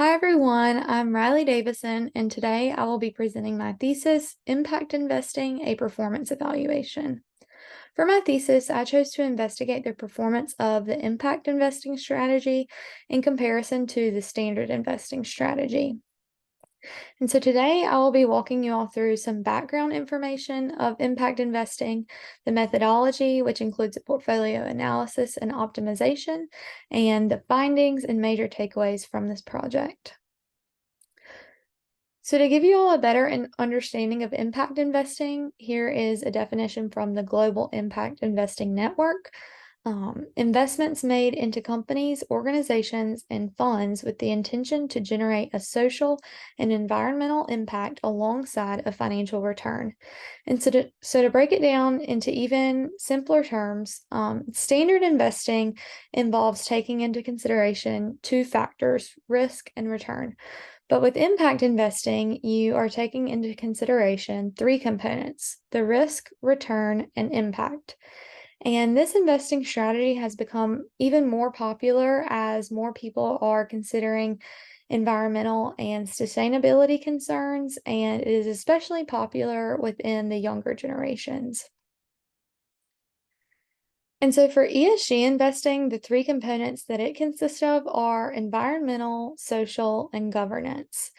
Hi everyone, I'm Riley Davison, and today I will be presenting my thesis, Impact Investing, a Performance Evaluation. For my thesis, I chose to investigate the performance of the impact investing strategy in comparison to the standard investing strategy. And so today I will be walking you all through some background information of impact investing, the methodology, which includes a portfolio analysis and optimization, and the findings and major takeaways from this project. So to give you all a better understanding of impact investing, here is a definition from the Global Impact Investing Network. Investments made into companies, organizations, and funds with the intention to generate a social and environmental impact alongside a financial return. And so to break it down into even simpler terms, standard investing involves taking into consideration two factors, risk and return. But with impact investing, you are taking into consideration three components: the risk, return, and impact. And this investing strategy has become even more popular as more people are considering environmental and sustainability concerns, and it is especially popular within the younger generations. And so for ESG investing, the three components that it consists of are environmental, social, and governance.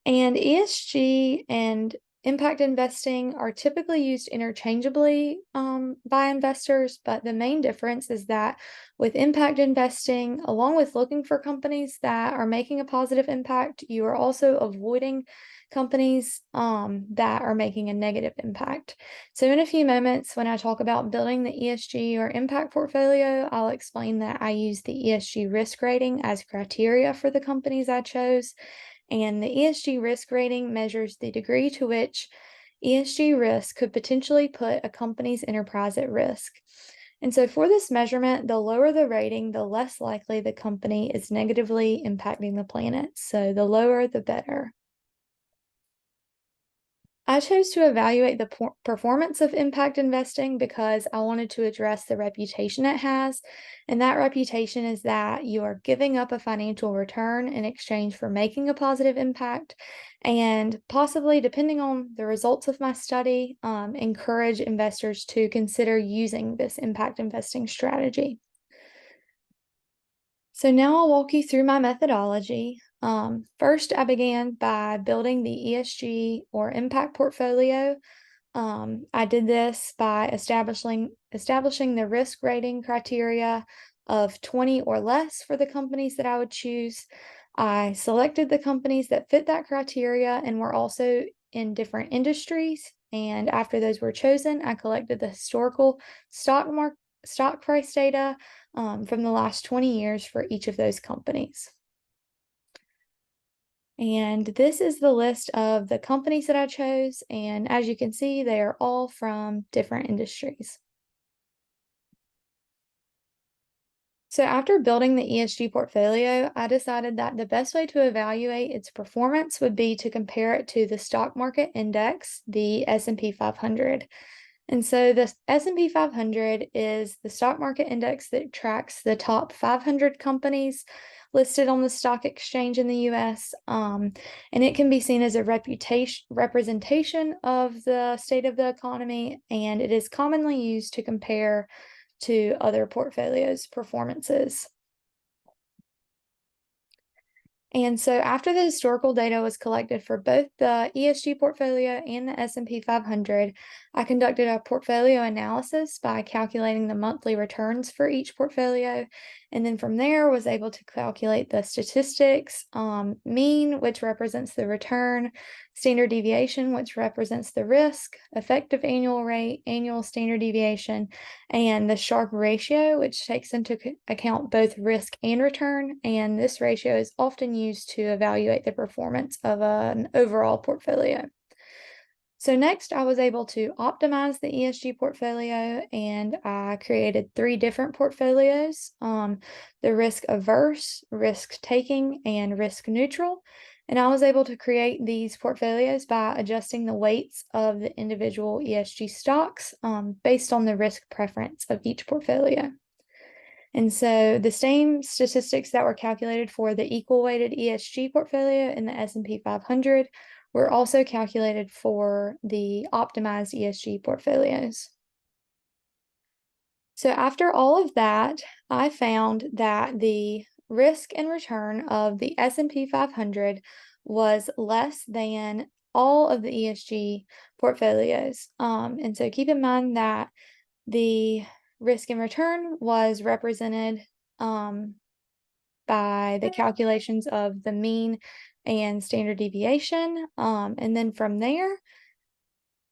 And ESG and impact investing are typically used interchangeably by investors, but the main difference is that with impact investing, along with looking for companies that are making a positive impact, you are also avoiding companies that are making a negative impact. So in a few moments, when I talk about building the ESG or impact portfolio, I'll explain that I use the ESG risk rating as criteria for the companies I chose. And the ESG risk rating measures the degree to which ESG risk could potentially put a company's enterprise at risk. And so for this measurement, the lower the rating, the less likely the company is negatively impacting the planet. So the lower, the better. I chose to evaluate the performance of impact investing because I wanted to address the reputation it has. And that reputation is that you are giving up a financial return in exchange for making a positive impact, and possibly, depending on the results of my study, encourage investors to consider using this impact investing strategy. So now I'll walk you through my methodology. First, I began by building the ESG or impact portfolio. I did this by establishing the risk rating criteria of 20 or less for the companies that I would choose. I selected the companies that fit that criteria and were also in different industries. And after those were chosen, I collected the historical stock price data from the last 20 years for each of those companies. And this is the list of the companies that I chose, and as you can see, they are all from different industries. So after building the ESG portfolio, I decided that the best way to evaluate its performance would be to compare it to the stock market index, the S&P 500. And so the S&P 500 is the stock market index that tracks the top 500 companies listed on the stock exchange in the US. And it can be seen as a representation of the state of the economy, and it is commonly used to compare to other portfolios' performances. And so after the historical data was collected for both the ESG portfolio and the S&P 500, I conducted a portfolio analysis by calculating the monthly returns for each portfolio. And then from there was able to calculate the statistics, mean, which represents the return, standard deviation, which represents the risk, effective annual rate, annual standard deviation, and the Sharpe ratio, which takes into account both risk and return. And this ratio is often used to evaluate the performance of an overall portfolio. So next, I was able to optimize the ESG portfolio, and I created three different portfolios: the risk averse, risk taking, and risk neutral. And I was able to create these portfolios by adjusting the weights of the individual ESG stocks based on the risk preference of each portfolio. And so the same statistics that were calculated for the equal weighted ESG portfolio in the S&P 500 were also calculated for the optimized ESG portfolios. So after all of that, I found that the risk and return of the S&P 500 was less than all of the ESG portfolios. And so keep in mind that the risk and return was represented by the calculations of the mean and standard deviation. And then from there,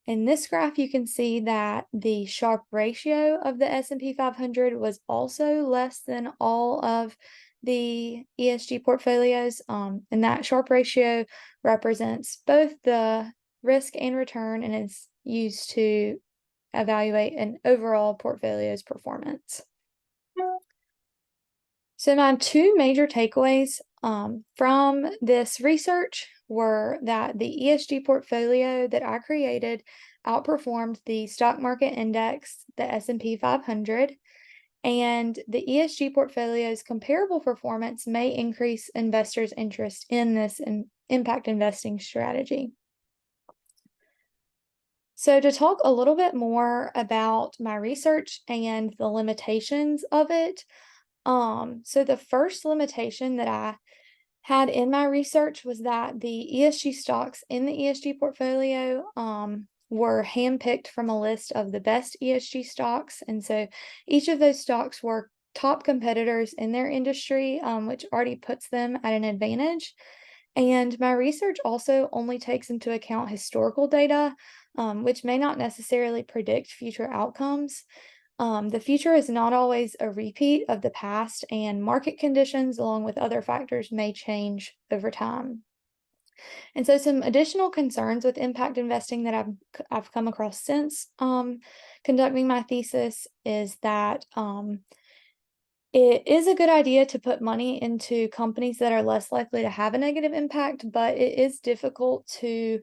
in this graph, you can see that the Sharpe ratio of the S&P 500 was also less than all of the ESG portfolios. And that Sharpe ratio represents both the risk and return and is used to evaluate an overall portfolio's performance. So my two major takeaways from this research were that the ESG portfolio that I created outperformed the stock market index, the S&P 500, and the ESG portfolio's comparable performance may increase investors' interest in this impact investing strategy. So to talk a little bit more about my research and the limitations of it, so the first limitation that I had in my research was that the ESG stocks in the ESG portfolio were handpicked from a list of the best ESG stocks. And so each of those stocks were top competitors in their industry, which already puts them at an advantage. And my research also only takes into account historical data, which may not necessarily predict future outcomes. The future is not always a repeat of the past, and market conditions, along with other factors, may change over time. And so some additional concerns with impact investing that I've come across since conducting my thesis is that it is a good idea to put money into companies that are less likely to have a negative impact, but it is difficult to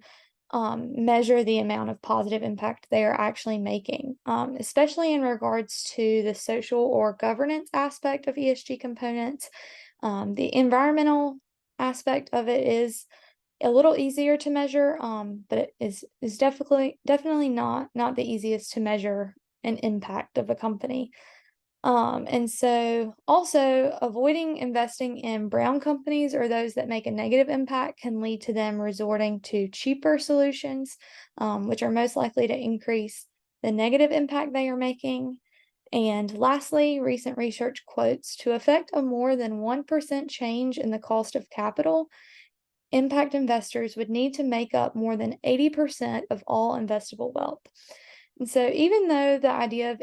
measure the amount of positive impact they are actually making, especially in regards to the social or governance aspect of ESG components. The environmental aspect of it is a little easier to measure, but it is definitely not the easiest to measure an impact of a company. And so also avoiding investing in brown companies or those that make a negative impact can lead to them resorting to cheaper solutions, which are most likely to increase the negative impact they are making. And lastly, recent research quotes to affect a more than 1% change in the cost of capital, impact investors would need to make up more than 80% of all investable wealth. And so even though the idea of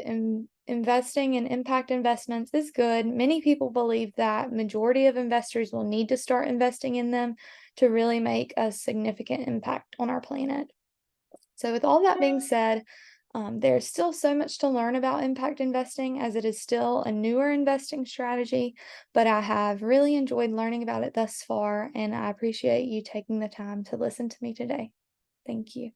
investing in impact investments is good, many people believe that majority of investors will need to start investing in them to really make a significant impact on our planet. So with all that being said, there's still so much to learn about impact investing as it is still a newer investing strategy, but I have really enjoyed learning about it thus far, and I appreciate you taking the time to listen to me today. Thank you.